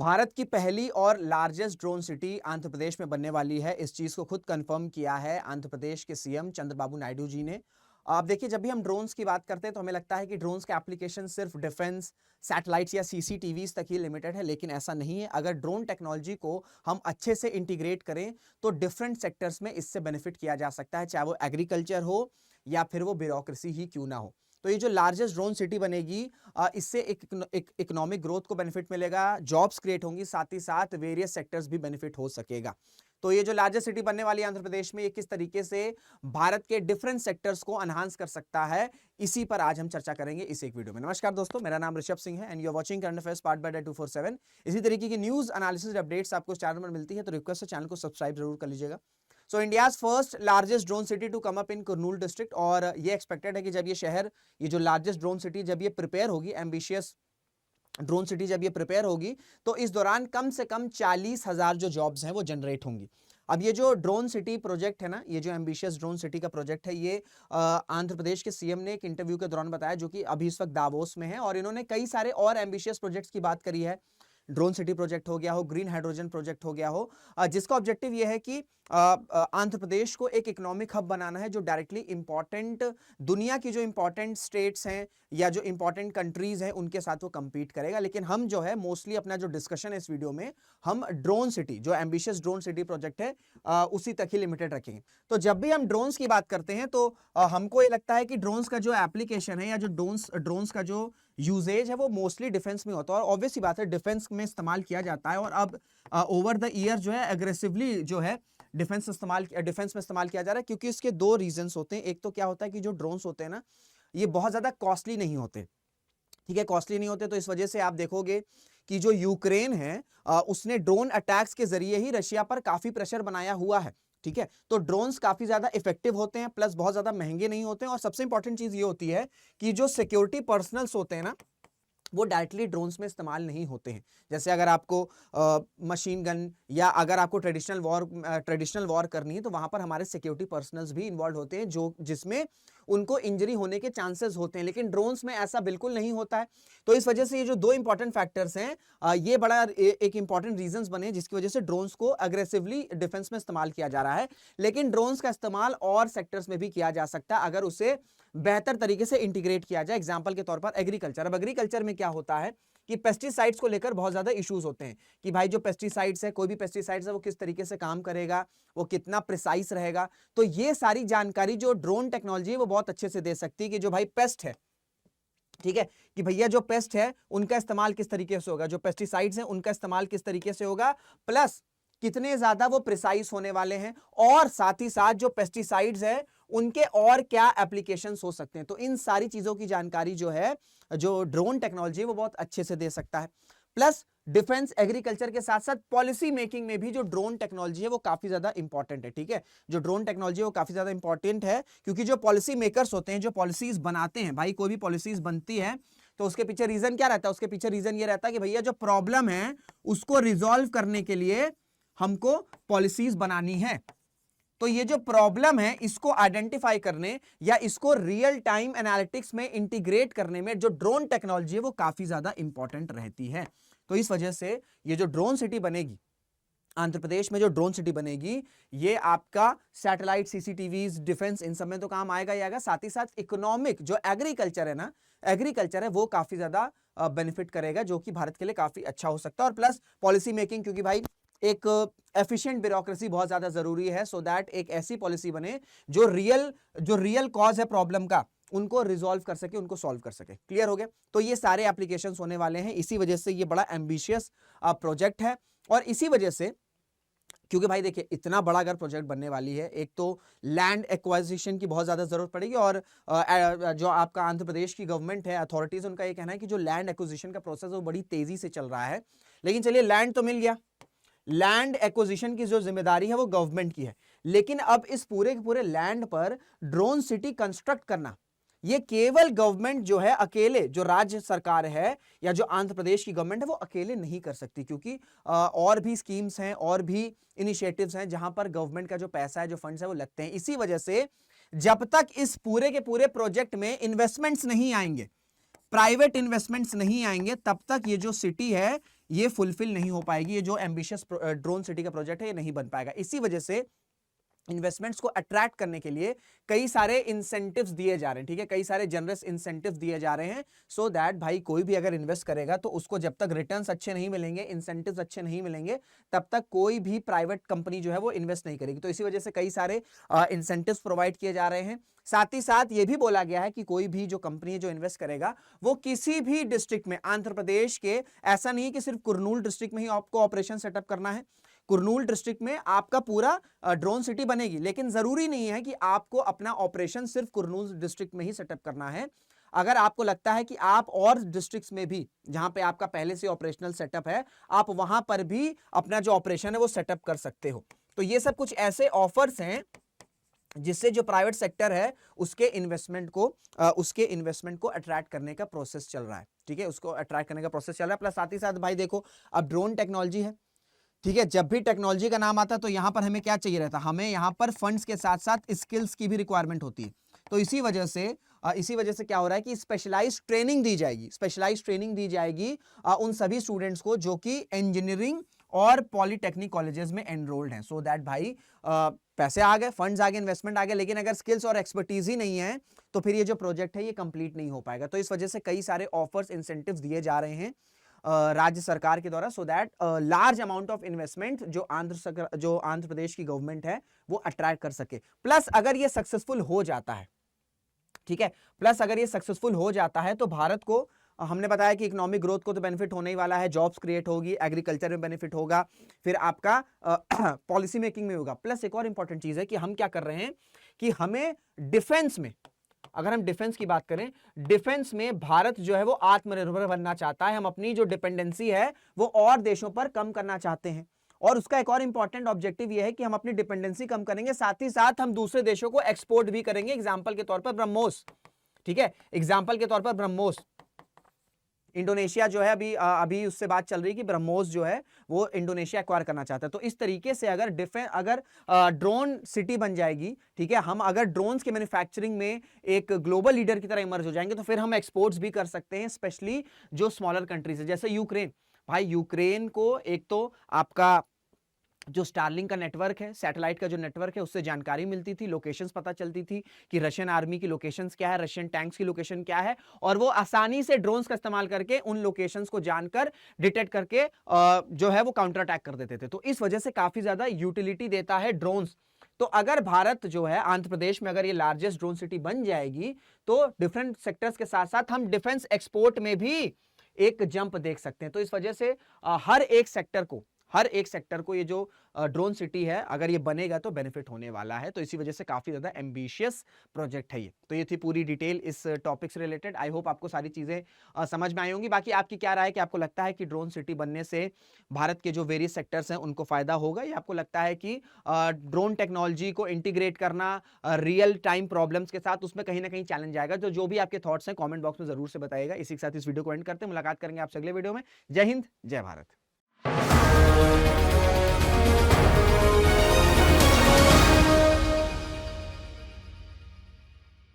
भारत की पहली और largest drone city Andhra Pradesh में बनने वाली है। इस चीज को खुद कंफर्म किया है आंध्र प्रदेश के सीएम चंद्रबाबू नायडू जी ने। आप देखिए, जब भी हम ड्रोन्स की बात करते हैं तो हमें लगता है कि ड्रोन्स का एप्लीकेशन सिर्फ डिफेंस, सैटेलाइट्स या सीसीटीवीज तक ही लिमिटेड है, लेकिन ऐसा नहीं है। अगर ड्रोन टेक्नोलॉजी को हम अच्छे से इंटीग्रेट करें तो डिफरेंट सेक्टर्स में इससे बेनिफिट किया जा सकता है, चाहे वो एग्रीकल्चर हो या फिर वो ब्यूरोक्रेसी ही क्यों ना हो। तो ये जो लार्जेस्ट ड्रोन सिटी बनेगी, इससे एक इकोनॉमिक ग्रोथ को बेनिफिट मिलेगा, जॉब्स क्रिएट होंगी, साथ ही साथ वेरियस सेक्टर्स भी बेनिफिट हो सकेगा। तो ये जो लार्जेस्ट सिटी बनने वाली है आंध्र प्रदेश में, ये किस तरीके से भारत के डिफरेंट सेक्टर्स को एनहांस कर सकता है, इसी पर आज हम चर्चा करेंगे इस एक वीडियो में। नमस्कार दोस्तों, मेरा नाम ऋषभ सिंह है and you are watching current affairs part by 247। इसी तरीके की न्यूज एनालिसिस अपडेट्स आपको इस चैनल पर मिलती है, तो रिक्वेस्ट है चैनल को सब्सक्राइब जरूर कर लीजिएगा। So India's first largest drone city to come up in Kurnool district, और ये एक्सपेक्टेड है कि जब ये शहर, ये जो लार्जेस्ट ड्रोन सिटी जब ये प्रिपेयर होगी, एम्बिशियस ड्रोन सिटी जब ये प्रिपेयर होगी, तो इस दौरान कम से कम 40,000 जो जॉब्स हैं वो जनरेट होंगी। अब ये जो ड्रोन सिटी प्रोजेक्ट है ना, ये जो एम्बिशियस ड्रोन सिटी का प्रोजेक्ट है, ये आंध्र प्रदेश के सीएम ने एक इंटरव्यू के दौरान बताया, जो कि अभी इस वक्त दावोस में है, और इन्होंने कई सारे और एम्बिशियस प्रोजेक्ट्स की बात करी है। ड्रोन सिटी प्रोजेक्ट हो गया हो, ग्रीन हाइड्रोजन प्रोजेक्ट हो गया हो, जिसका ऑब्जेक्टिव ये है कि आंध्र प्रदेश को एक इकोनॉमिक हब बनाना है, जो डायरेक्टली इंपॉर्टेंट, दुनिया की जो इंपॉर्टेंट स्टेट्स हैं या जो इंपॉर्टेंट कंट्रीज हैं उनके साथ वो कंपीट करेगा। लेकिन हम जो है मोस्टली अपना जो डिस्कशन है इस वीडियो में, हम ड्रोन सिटी, जो एम्बिशियस ड्रोन सिटी प्रोजेक्ट है, उसी तक ही लिमिटेड रखेंगे। तो जब भी हम ड्रोन्स की बात करते हैं तो हमको ये लगता है कि ड्रोन्स का जो एप्लीकेशन है या जो ड्रोन्स का जो यूजेज है वो मोस्टली डिफेंस में होता है, और ऑब्वियस सी बात है डिफेंस में इस्तेमाल किया जाता है। और अब ओवर द ईयर जो है एग्रेसिवली जो है डिफेंस में इस्तेमाल किया जा रहा है, क्योंकि इसके दो रीजंस होते हैं। एक तो क्या होता है कि जो ड्रोन्स होते हैं ना, ये बहुत ज्यादा कॉस्टली नहीं होते, ठीक है, कॉस्टली नहीं होते। तो इस वजह से आप देखोगे कि जो यूक्रेन है, उसने ड्रोन अटैक्स के जरिए ही रशिया पर काफी प्रेशर बनाया हुआ है, ठीक है। तो ड्रोन्स काफी ज्यादा इफेक्टिव होते हैं, प्लस बहुत ज्यादा महंगे नहीं होते हैं, और सबसे इंपॉर्टेंट चीज ये होती है कि जो सिक्योरिटी पर्सनल्स होते हैं ना, वो डायरेक्टली ड्रोन्स में इस्तेमाल नहीं होते हैं। जैसे अगर आपको मशीन गन या अगर आपको ट्रेडिशनल वॉर करनी है, तो वहां पर हमारे सिक्योरिटी पर्सनल्स भी इन्वॉल्व होते हैं, जो जिसमें उनको इंजरी होने के चांसेस होते हैं, लेकिन ड्रोन्स में ऐसा बिल्कुल नहीं होता है। तो इस वजह से ये जो दो इंपॉर्टेंट फैक्टर्स हैं, ये बड़ा एक इंपॉर्टेंट रीजंस बने जिसकी वजह से ड्रोन्स को अग्रेसिवली डिफेंस में इस्तेमाल किया जा रहा है। लेकिन ड्रोन्स का इस्तेमाल और सेक्टर्स में भी किया जा सकता है अगर उसे बेहतर तरीके से इंटीग्रेट किया जाए। एग्जांपल के तौर पर एग्रीकल्चर। अब एग्रीकल्चर में क्या होता है कि पेस्टिसाइड्स को लेकर बहुत ज्यादा इश्यूज होते हैं कि भाई जो पेस्टिसाइड्स है, कोई भी पेस्टिसाइड्स है, वो किस तरीके से काम करेगा, वो कितना प्रिसाइज रहेगा। तो ये सारी जानकारी जो ड्रोन टेक्नोलॉजी है वो बहुत अच्छे से दे सकती है कि जो भाई पेस्ट है, ठीक है, कि भैया जो पेस्ट है उनका इस्तेमाल किस तरीके से होगा, जो पेस्टिसाइड्स हैं उनका इस्तेमाल किस तरीके से होगा, प्लस कितने ज्यादा वो प्रिसाइज होने वाले हैं, और साथ ही साथ जो पेस्टिसाइड्स है उनके और क्या एप्लीकेशंस हो सकते हैं। तो इन सारी चीजों की जानकारी जो है, जो ड्रोन टेक्नोलॉजी है, वो बहुत अच्छे से दे सकता है। प्लस डिफेंस, एग्रीकल्चर के साथ साथ पॉलिसी मेकिंग में भी जो ड्रोन टेक्नोलॉजी है वो काफी ज्यादा इंपॉर्टेंट है, ठीक है। जो ड्रोन टेक्नोलॉजी है वो काफी ज्यादा इंपॉर्टेंट है, क्योंकि जो पॉलिसी मेकर्स होते हैं, जो पॉलिसीज बनाते हैं, भाई कोई भी पॉलिसीज बनती है तो उसके पीछे रीजन क्या रहता है, उसके पीछे रीजन ये रहता है कि भैया जो प्रॉब्लम है उसको रिजॉल्व करने के लिए हमको पॉलिसीज बनानी है। तो ये जो प्रॉब्लम है इसको आइडेंटिफाई करने या इसको रियल टाइम एनालिटिक्स में इंटीग्रेट करने में जो ड्रोन टेक्नोलॉजी है वो काफी ज्यादा इंपॉर्टेंट रहती है। तो इस वजह से ये जो ड्रोन सिटी बनेगी आंध्र प्रदेश में, जो ड्रोन सिटी बनेगी, ये आपका सैटेलाइट, सीसीटीवीज, डिफेंस, इन सब में तो काम आएगा ही आएगा। साथ ही साथ इकोनॉमिक जो एग्रीकल्चर है ना, एग्रीकल्चर है वो काफी ज्यादा बेनिफिट करेगा, जो कि भारत के लिए काफी अच्छा हो सकता है। और प्लस पॉलिसी मेकिंग, क्योंकि भाई एक एफिशिएंट ब्यूरोक्रेसी बहुत ज्यादा जरूरी है, सो दैट एक ऐसी पॉलिसी बने जो रियल कॉज है प्रॉब्लम का, उनको रिजॉल्व कर सके, उनको सॉल्व कर सके। क्लियर हो गया। तो ये सारे एप्लीकेशंस होने वाले हैं, इसी वजह से ये बड़ा एम्बिशियस प्रोजेक्ट है। और इसी वजह से, क्योंकि भाई देखिए इतना बड़ा अगर प्रोजेक्ट बनने वाली है, एक तो लैंड एक्वाजिशन की बहुत ज्यादा जरूरत पड़ेगी, और जो आपका आंध्र प्रदेश की गवर्नमेंट है, अथॉरिटीज, उनका ये कहना है कि जो लैंड एक्विजिशन का प्रोसेस है वो बड़ी तेजी से चल रहा है। लेकिन चलिए, लैंड तो मिल गया, लैंड एक्विजिशन की जो जिम्मेदारी है वो गवर्नमेंट की है, लेकिन अब इस पूरे के पूरे लैंड पर ड्रोन सिटी कंस्ट्रक्ट करना, ये केवल गवर्नमेंट जो है अकेले, जो राज्य सरकार है या जो आंध्र प्रदेश की गवर्नमेंट है वो अकेले नहीं कर सकती, क्योंकि और भी स्कीम्स हैं और भी इनिशिएटिव्स हैं जहां पर गवर्नमेंट का जो पैसा है, जो फंड्स है वो लगते हैं। इसी वजह से जब तक इस पूरे के पूरे प्रोजेक्ट में इन्वेस्टमेंट्स नहीं आएंगे, प्राइवेट इन्वेस्टमेंट्स नहीं आएंगे, तब तक ये जो सिटी है ये फुलफिल नहीं हो पाएगी, ये जो एम्बिशियस ड्रोन सिटी का प्रोजेक्ट है ये नहीं बन पाएगा। इसी वजह से इन्वेस्टमेंट्स को अट्रैक्ट करने के लिए कई सारे इंसेंटिव्स दिए जा रहे हैं, ठीक है, कई सारे जनरस इंसेंटिव्स दिए जा रहे हैं, सो दैट भाई कोई भी अगर इन्वेस्ट करेगा तो उसको जब तक रिटर्न्स अच्छे नहीं मिलेंगे, इंसेंटिव्स अच्छे नहीं मिलेंगे, तब तक कोई भी प्राइवेट कंपनी जो है वो इन्वेस्ट नहीं करेगी। तो इसी वजह से कई सारे इंसेंटिव्स प्रोवाइड किए जा रहे हैं। साथ ही साथ ये भी बोला गया है कि कोई भी जो कंपनी है जो इन्वेस्ट करेगा वो किसी भी डिस्ट्रिक्ट में, आंध्र प्रदेश के, ऐसा नहीं कि सिर्फ कुरनूल डिस्ट्रिक्ट में ही आपको ऑपरेशन सेटअप करना है, कुरनूल डिस्ट्रिक्ट में आपका पूरा ड्रोन सिटी बनेगी, लेकिन जरूरी नहीं है कि आपको अपना ऑपरेशन सिर्फ कुरनूल डिस्ट्रिक्ट में ही सेटअप करना है। अगर आपको लगता है कि आप और डिस्ट्रिक्ट्स में भी जहां पे आपका पहले से ऑपरेशनल सेटअप है, आप वहां पर भी अपना जो ऑपरेशन है वो सेटअप कर सकते हो। तो ये सब कुछ ऐसे ऑफर्स हैं जिससे जो प्राइवेट सेक्टर है उसके इन्वेस्टमेंट को अट्रैक्ट करने का प्रोसेस चल रहा है, ठीक है, उसको अट्रैक्ट करने का प्रोसेस चल रहा है। प्लस साथ ही साथ भाई देखो, अब ड्रोन टेक्नोलॉजी है, ठीक है, जब भी टेक्नोलॉजी का नाम आता है तो यहां पर हमें क्या चाहिए रहता है, हमें यहां पर फंड्स के साथ साथ स्किल्स की भी रिक्वायरमेंट होती है। तो इसी वजह से क्या हो रहा है कि स्पेशलाइज्ड ट्रेनिंग दी जाएगी उन सभी स्टूडेंट्स को जो कि इंजीनियरिंग और पॉलिटेक्निक कॉलेजेस में एनरोल्ड हैं, सो दैट भाई पैसे आ गए, फंड्स आ गए, इन्वेस्टमेंट आ गया, लेकिन अगर स्किल्स और एक्सपर्टीज ही नहीं है तो फिर ये जो प्रोजेक्ट है ये कंप्लीट नहीं हो पाएगा। तो इस वजह से कई सारे ऑफर्स, इंसेंटिव्स दिए जा रहे हैं राज्य सरकार के द्वारा, so that large amount of investment जो आंध्र प्रदेश की गवर्नमेंट है वो अट्रैक्ट कर सके। प्लस अगर ये सक्सेसफुल हो जाता है, ठीक है, प्लस अगर ये सक्सेसफुल हो जाता है तो भारत को, हमने बताया कि इकोनॉमिक ग्रोथ को तो बेनिफिट होने ही वाला है, जॉब्स क्रिएट होगी, एग्रीकल्चर में बेनिफिट होगा, फिर आपका पॉलिसी मेकिंग में होगा। प्लस एक और इंपॉर्टेंट चीज है कि हम क्या कर रहे हैं कि हमें डिफेंस में, अगर हम डिफेंस की बात करें, डिफेंस में भारत जो है वो आत्मनिर्भर बनना चाहता है, हम अपनी जो डिपेंडेंसी है वो और देशों पर कम करना चाहते हैं, और उसका एक और इंपॉर्टेंट ऑब्जेक्टिव ये है कि हम अपनी डिपेंडेंसी कम करेंगे, साथ ही साथ हम दूसरे देशों को एक्सपोर्ट भी करेंगे। एग्जांपल के तौर पर ब्रह्मोस, ठीक है, एग्जांपल के तौर पर ब्रह्मोस, इंडोनेशिया जो है अभी उससे बात चल रही है कि ब्रह्मोस जो है वो इंडोनेशिया एक्वायर करना चाहता है। तो इस तरीके से अगर ड्रोन सिटी बन जाएगी, ठीक है, हम अगर ड्रोन्स के मैन्युफैक्चरिंग में एक ग्लोबल लीडर की तरह इमर्ज हो जाएंगे तो फिर हम एक्सपोर्ट्स भी कर सकते हैं, स्पेशली जो स्मॉलर कंट्रीज है, जैसे यूक्रेन। भाई यूक्रेन को एक तो आपका जो स्टारलिंक का नेटवर्क है, सैटेलाइट का जो नेटवर्क है, उससे जानकारी मिलती थी, लोकेशंस पता चलती थी कि रशियन आर्मी की लोकेशंस क्या है, रशियन टैंक्स की लोकेशन क्या है, और वो आसानी से ड्रोन्स का इस्तेमाल करके उन लोकेशंस को जानकर डिटेक्ट करके जो है वो काउंटर अटैक कर देते थे। तो इस वजह से काफी ज्यादा यूटिलिटी देता है ड्रोन्स। तो अगर भारत जो है, आंध्र प्रदेश में अगर ये लार्जेस्ट ड्रोन सिटी बन जाएगी तो डिफरेंट सेक्टर्स के साथ साथ हम डिफेंस एक्सपोर्ट में भी एक जंप देख सकते हैं। तो इस वजह से हर एक सेक्टर को ये जो ड्रोन सिटी है अगर ये बनेगा तो बेनिफिट होने वाला है। तो इसी वजह से काफी ज्यादा एम्बिशियस प्रोजेक्ट है ये। तो ये थी पूरी डिटेल इस टॉपिक से रिलेटेड। आई होप आपको सारी चीजें समझ में आई होंगी। बाकी आपकी क्या राय है कि आपको लगता है कि ड्रोन सिटी बनने से भारत के जो वेरियस सेक्टर्स हैं उनको फायदा होगा, या आपको लगता है कि ड्रोन टेक्नोलॉजी को इंटीग्रेट करना रियल टाइम प्रॉब्लम्स के साथ उसमें कहीं ना कहीं चैलेंज आएगा? तो जो भी आपके थॉट्स हैं कॉमेंट बॉक्स में जरूर से बताइएगा। इसी के साथ इस वीडियो को एंड करते हैं, मुलाकात करेंगे आपसे अगले वीडियो में। जय हिंद, जय भारत।